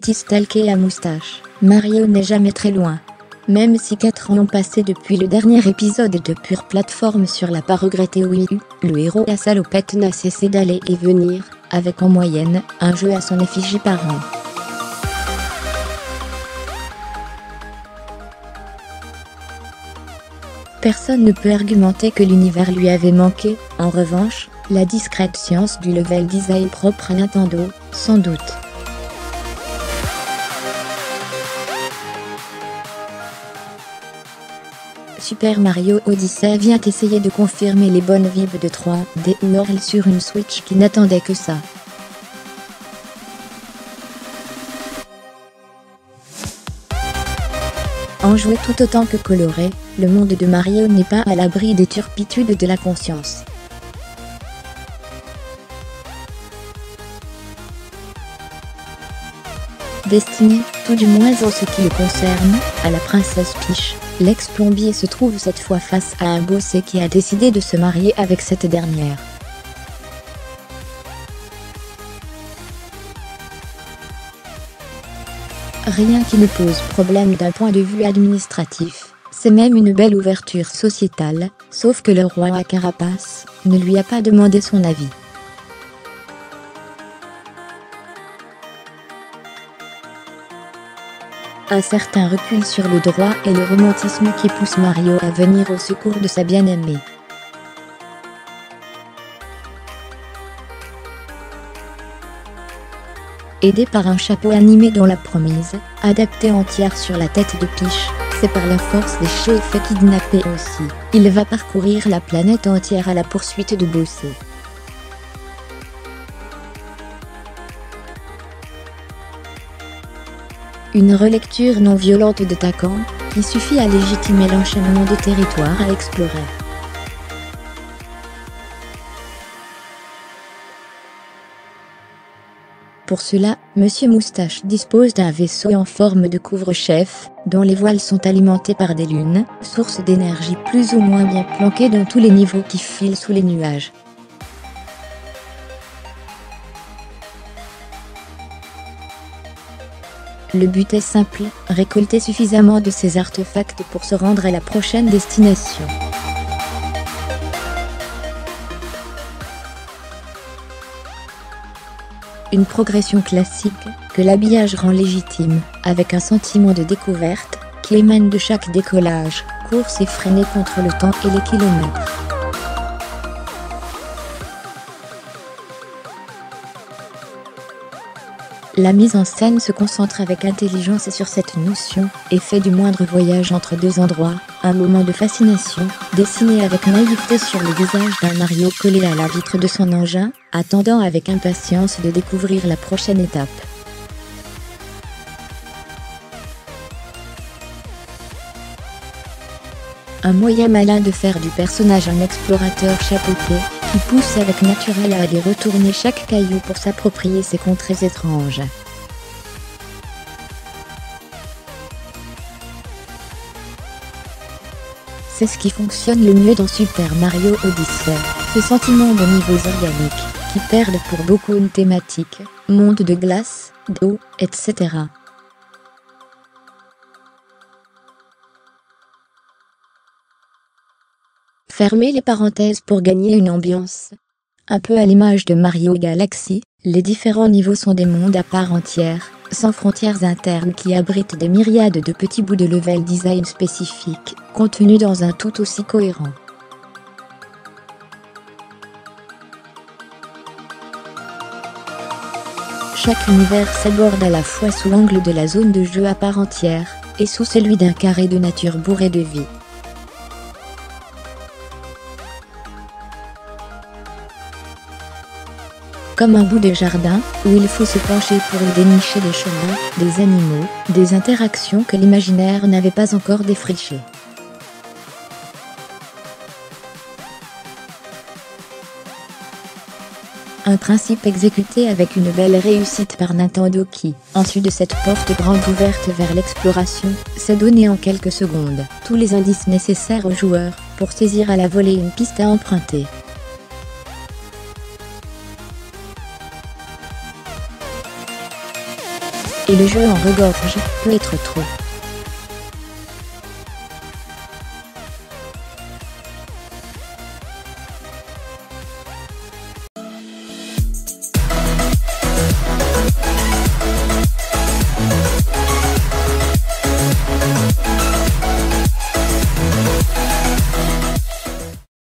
petit stalker à moustache, Mario n'est jamais très loin. Même si 4 ans ont passé depuis le dernier épisode de pure plateforme sur la pas regrettée Wii U, le héros à salopette n'a cessé d'aller et venir, avec en moyenne, un jeu à son effigie par an. Personne ne peut argumenter que l'univers lui avait manqué, en revanche, la discrète science du level design propre à Nintendo, sans doute. Super Mario Odyssey vient essayer de confirmer les bonnes vibes de 3D World sur une Switch qui n'attendait que ça. Enjoué tout autant que coloré, le monde de Mario n'est pas à l'abri des turpitudes de la conscience. Destiné, tout du moins en ce qui le concerne, à la princesse Peach, l'ex-plombier se trouve cette fois face à un bossé qui a décidé de se marier avec cette dernière. Rien qui ne pose problème d'un point de vue administratif, c'est même une belle ouverture sociétale, sauf que le roi à carapace ne lui a pas demandé son avis. Un certain recul sur le droit et le romantisme qui pousse Mario à venir au secours de sa bien-aimée. Aidé par un chapeau animé dont la promise, adapté entière sur la tête de Peach, c'est par la force des chefs kidnappés aussi. Il va parcourir la planète entière à la poursuite de Bossé. Une relecture non violente de Takan, qui suffit à légitimer l'enchaînement de territoires à explorer. Pour cela, Monsieur Moustache dispose d'un vaisseau en forme de couvre-chef, dont les voiles sont alimentées par des lunes, source d'énergie plus ou moins bien planquées dans tous les niveaux qui filent sous les nuages. Le but est simple, récolter suffisamment de ces artefacts pour se rendre à la prochaine destination. Une progression classique, que l'habillage rend légitime, avec un sentiment de découverte, qui émane de chaque décollage, course effrénée contre le temps et les kilomètres. La mise en scène se concentre avec intelligence sur cette notion, et fait du moindre voyage entre deux endroits, un moment de fascination, dessiné avec naïveté sur le visage d'un Mario collé à la vitre de son engin, attendant avec impatience de découvrir la prochaine étape. Un moyen malin de faire du personnage un explorateur chapeauté, qui pousse avec naturel à aller retourner chaque caillou pour s'approprier ces contrées étranges. C'est ce qui fonctionne le mieux dans Super Mario Odyssey, ce sentiment de niveaux organiques, qui perdent pour beaucoup une thématique, monde de glace, d'eau, etc. Fermez les parenthèses pour gagner une ambiance. Un peu à l'image de Mario Galaxy, les différents niveaux sont des mondes à part entière, sans frontières internes qui abritent des myriades de petits bouts de level design spécifiques, contenus dans un tout aussi cohérent. Chaque univers s'aborde à la fois sous l'angle de la zone de jeu à part entière, et sous celui d'un carré de nature bourré de vie. Comme un bout de jardin, où il faut se pencher pour y dénicher des chemins, des animaux, des interactions que l'imaginaire n'avait pas encore défrichées. Un principe exécuté avec une belle réussite par Nintendo qui, ensuite de cette porte grande ouverte vers l'exploration, s'est donné en quelques secondes tous les indices nécessaires aux joueurs pour saisir à la volée une piste à emprunter. et le jeu en regorge peut être trop.